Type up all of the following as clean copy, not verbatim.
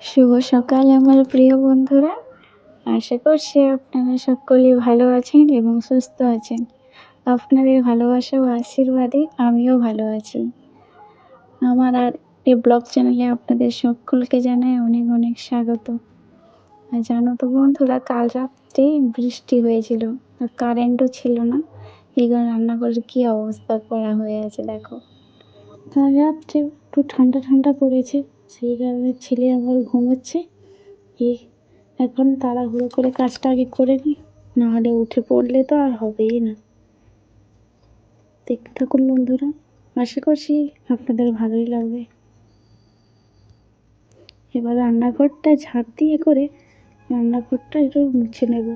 শুভ সকাল আমার প্রিয় বন্ধুরা। আশা করছি আপনারা সকলেই ভালো আছেন এবং সুস্থ আছেন। আপনাদের ভালোবাসা ও আশীর্বাদে আমিও ভালো আছি। আমার আর এই ব্লগ চ্যানেলে আপনাদের সকলকে জানাই অনেক অনেক স্বাগত। আর জানো তো বন্ধুরা, কাল রাত্রেই বৃষ্টি হয়েছিল আর কারেন্টও ছিল না। এই কারণে রান্নাঘরের কী অবস্থা করা হয়ে আছে দেখো। কাল রাত্রে একটু ঠান্ডা ঠান্ডা পড়েছে, সেই কারণে ছেলে আমার ঘুমোচ্ছে। এখন তাড়াহুড়ো করে কাজটা আগে করে নিই, নাহলে উঠে পড়লে তো আর হবেই না। দেখতে থাকুন বন্ধুরা, আশা করছি আপনাদের ভালোই লাগবে। এবার রান্নাঘরটা ঝাড় দিয়ে করে রান্নাঘরটা একটু মুছে নেব।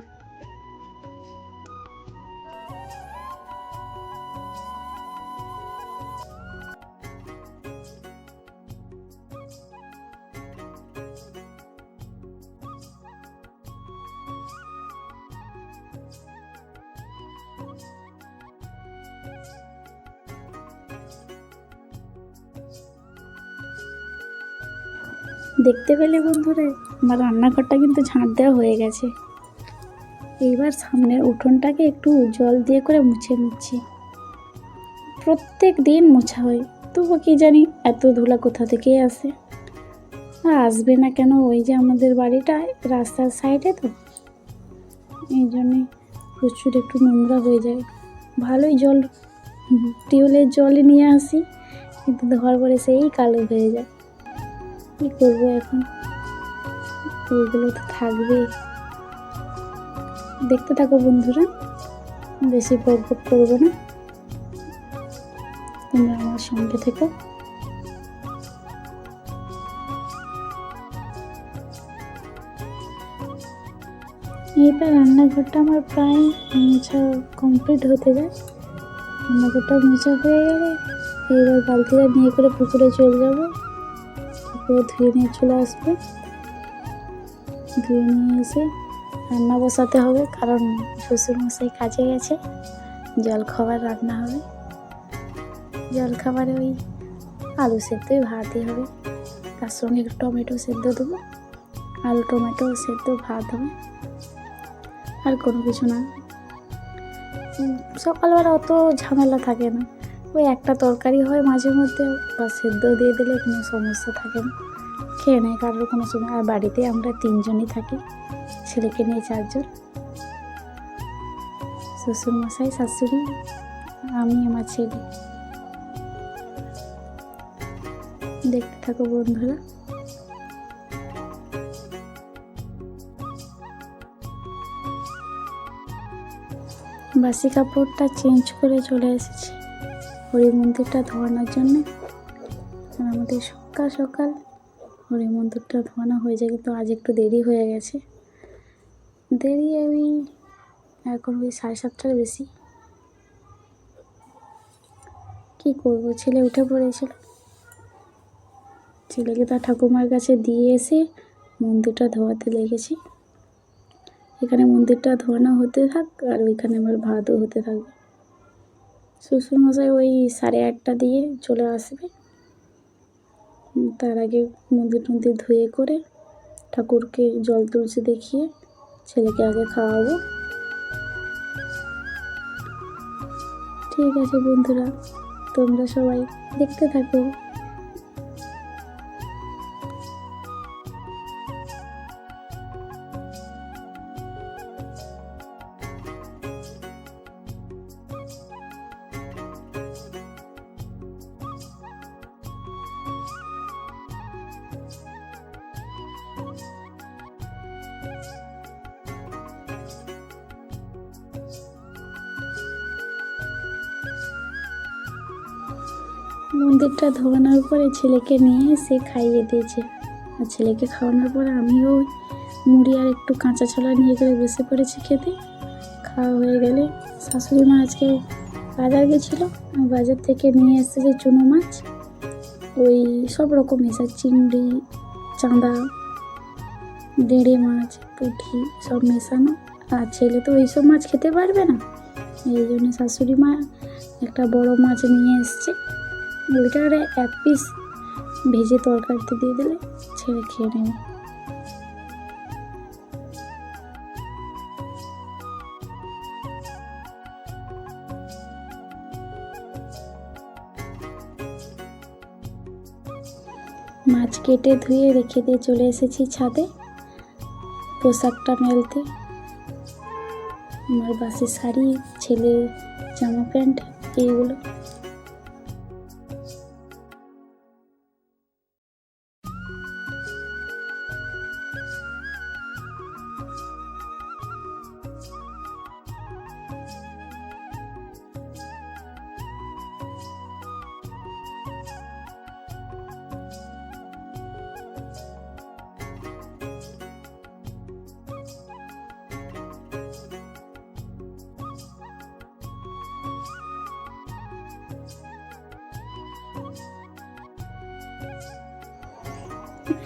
দেখতে পেলে বন্ধুরা, আমার রান্নাঘরটা কিন্তু ঝাঁট দেওয়া হয়ে গেছে। এইবার সামনের উঠোনটাকে একটু জল দিয়ে করে মুছে নিচ্ছি। প্রত্যেক দিন মোছা হয়, তবু কি জানি এত ধুলা কোথা থেকে আসে। আর আসবে না কেন, ওই যে আমাদের বাড়িটা রাস্তার সাইডে, তো এই জন্যে প্রচুর একটু নোংরা হয়ে যায়। ভালোই জল, টিউবওয়েলের জলই নিয়ে আসি, কিন্তু ধোয়ার পরে সেই কালো হয়ে যায়। কী করবো এখন, ওইগুলো তো থাকবেই। দেখতে থাকো বন্ধুরা, বেশি বক বক করবো না, তোমরা আমার সঙ্গে থেকো। এইবার রান্নাঘরটা আমার প্রায় মোছা কমপ্লিট হতে যায়। রান্নাঘরটা মোছা হয়ে গেলে এবার বালতিটা নিয়ে করে পুকুরে চলে যাবো। পুকুরে ধুয়ে নিয়ে চলে আসবো। ধুয়ে নিয়ে এসে রান্না বসাতে হবে, কারণ শ্বশুরমশাই কাজে গেছে। জলখাবার রান্না হবে। জলখাবারে ওই আলু সেদ্ধই ভাতই হবে, তার সঙ্গে একটু টমেটো সেদ্ধ দেবো। আলু টমেটো সেদ্ধ ভাত হবে, আর কোনো কিছু না। সকালবেলা অত ঝামেলা থাকে না, ওই একটা তরকারি হয় মাঝে মধ্যে, বা সেদ্ধ দিয়ে দিলে কোনো সমস্যা থাকে না, খেয়ে নেয় কারোর কোনো সময়। আর বাড়িতে আমরা 3 জনই থাকি, ছেলেকে নিয়ে 4 জন, শ্বশুরমশাই, শাশুড়ি, আমি, আমার ছেলে। দেখতে থাকো বন্ধুরা। বাসি কাপড়টা চেঞ্জ করে চলে এসেছি হরি মন্দিরটা ধোয়ানোর জন্য। আর আমাদের সকাল সকাল হরি মন্দিরটা ধোয়ানো হয়ে যায়, কিন্তু আজ একটু দেরি হয়ে গেছে। দেরি ওই এখন ওই 7:30টার বেশি। কি করবো, ছেলে উঠে পড়েছিল, ছেলেকে তার ঠাকুমার কাছে দিয়ে এসে মন্দিরটা ধোয়াতে লেগেছি। এখানে মন্দিরটা ধোয়ানো হতে থাক, আর ওইখানে আমার ভাতও হতে থাকবে। শ্বশুরমশাই ওই 8:30 দিয়ে চলে আসবে। তার আগে মন্দির টন্দির ধুয়ে করে ঠাকুরকে জল তুলসী দেখিয়ে ছেলেকে আগে খাওয়াবো। ঠিক আছে বন্ধুরা, তোমরা সবাই দেখতে থাকো। মন্দিরটা ধোয়ানোর পরে ছেলেকে নিয়ে এসে খাইয়ে দিয়েছে। আর ছেলেকে খাওয়ানোর পরে আমিও মুড়ি আর একটু কাঁচা ছোলা নিয়ে করে বসে পড়েছি খেতে। খাওয়া হয়ে গেলে শাশুড়ি মা আজকে বাজার গেছিলো, বাজার থেকে নিয়ে এসেছে চুনো মাছ, ওই সব রকম মেশা, চিংড়ি, চাঁদা, ডেড়ে মাছ, পুঁটি সব মেশানো। আর ছেলে তো ওইসব মাছ খেতে পারবে না, এই জন্য শাশুড়ি মা একটা বড় মাছ নিয়ে এসছে। ওইটারে 1 পিস ভেজে তরকারিতে দিয়ে দিলে ছেলে খেয়ে নেবে। মাছ কেটে ধুয়ে রেখে দিয়ে চলে এসেছি ছাদে পোশাকটা মেলতে। আমার বাসি শাড়ি, ছেলের জামা প্যান্ট, এইগুলো।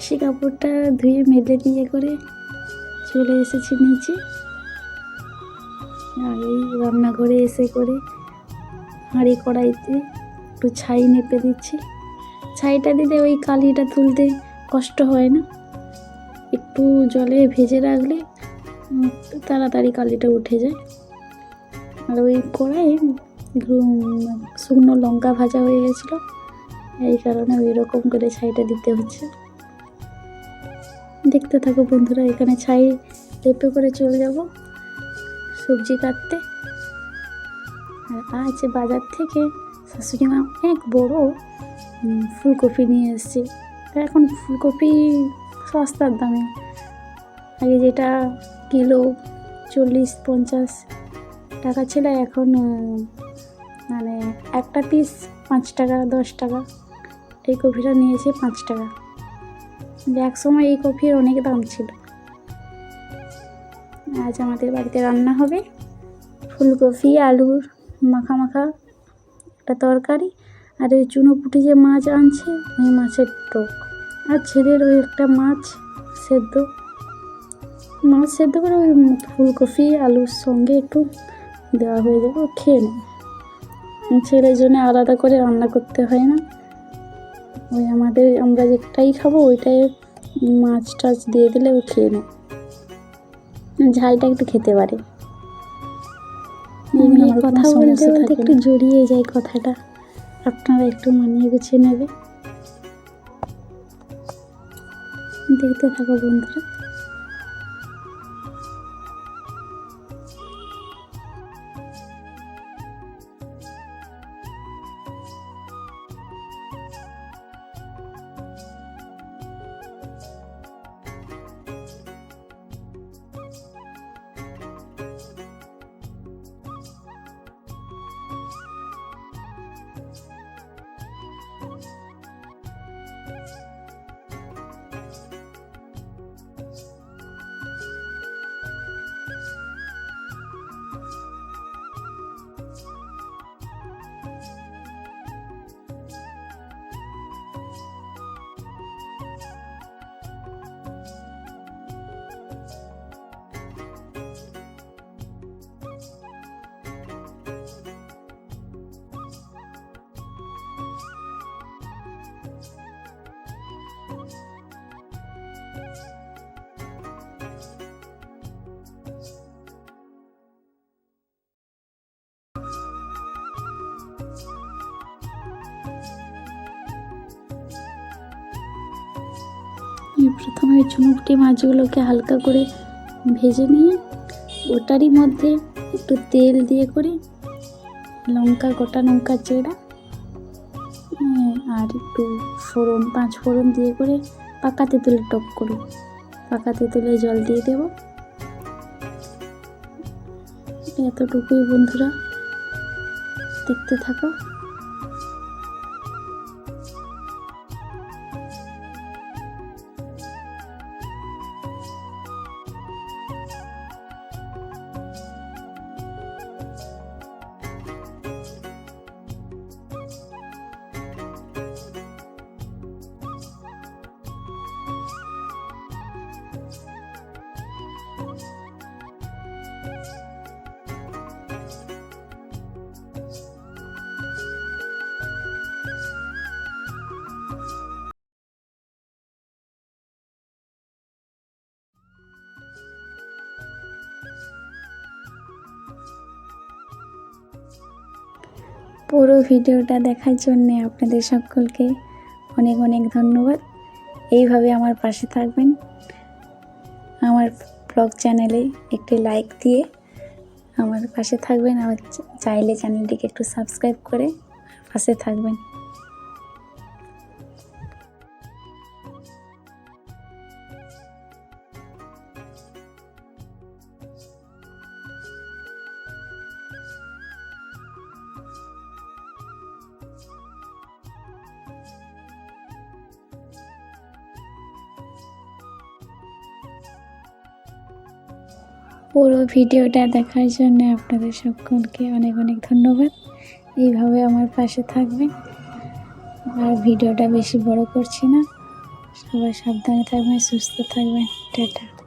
সে কাপড়টা ধুয়ে মেলে দিয়ে করে চলে এসেছি নিচে। আর এই রান্নাঘরে এসে করে হাঁড়ি কড়াইতে একটু ছাই নেপে দিচ্ছি। ছাইটা দিলে ওই কালিটা তুলতে কষ্ট হয় না, একটু জলে ভেজে রাখলে তাড়াতাড়ি কালিটা উঠে যায়। আর ওই কড়াই শুকনো লঙ্কা ভাজা হয়ে গেছিলো, এই কারণে ওই রকম করে ছাইটা দিতে হচ্ছে। দেখতে থাকো বন্ধুরা, এখানে ছাই লেপে করে চলে যাব সবজি কাটতে। আর আজ বাজার থেকে শাশুড়ি মা অনেক বড় ফুলকপি নিয়ে এসেছে। এখন ফুলকপি সস্তার দামে, আগে যেটা কিলো 40-50 টাকা ছিল, এখন মানে একটা পিস 5 টাকা 10 টাকা। এই কপিটা নিয়েছে 5 টাকা। এক সময় এই কপির অনেক দাম ছিল। আজ আমাদের বাড়িতে রান্না হবে ফুলকপি আলুর মাখা মাখা একটা তরকারি, আর ওই চুনোপুঁটি যে মাছ আনছে ওই মাছের টক, আর ছেলের ওই একটা মাছ সেদ্ধ করে ওই ফুলকপি আলুর সঙ্গে একটু দেওয়া হয়ে যাবে, ও খেয়ে নেয়। ছেলের জন্য আলাদা করে রান্না করতে হয় না, ওই আমরা যেটাই খাবো ওইটাই মাছ টাছ দিয়ে দিলে ও খেয়ে নেয়, ঝালটা একটু খেতে পারে। কথা বলতে বলতে একটু জড়িয়ে যায় কথাটা, আপনারা একটু মানিয়ে গুছিয়ে নেবে। দেখতে থাকো বন্ধুরা। প্রথমে চুনোপুঁটি মাছগুলোকে হালকা করে ভেজে নিয়ে ওটারই মধ্যে একটু তেল দিয়ে করে গোটা লঙ্কা চেরা আর একটু ফোড়ন 5 ফোড়ন দিয়ে করে পাকা তেঁতুলের টক করে পাকা তেঁতুলের জল দিয়ে দেব। এতটুকুই বন্ধুরা, দেখতে থাকো। পুরো ভিডিওটা দেখার জন্যে আপনাদের সকলকে অনেক অনেক ধন্যবাদ। এইভাবে আমার পাশে থাকবেন। আমার ব্লগ চ্যানেলে একটি লাইক দিয়ে আমার পাশে থাকবেন। আমার চাইলে চ্যানেলটিকে একটু সাবস্ক্রাইব করে পাশে থাকবেন। পুরো ভিডিওটা দেখার জন্য আপনাদের সকলকে অনেক অনেক ধন্যবাদ। এইভাবে আমার পাশে থাকবেন। আর ভিডিওটা বেশি বড় করছি না। সবাই সাবধানে থাকবেন, সুস্থ থাকবেন। টাটা।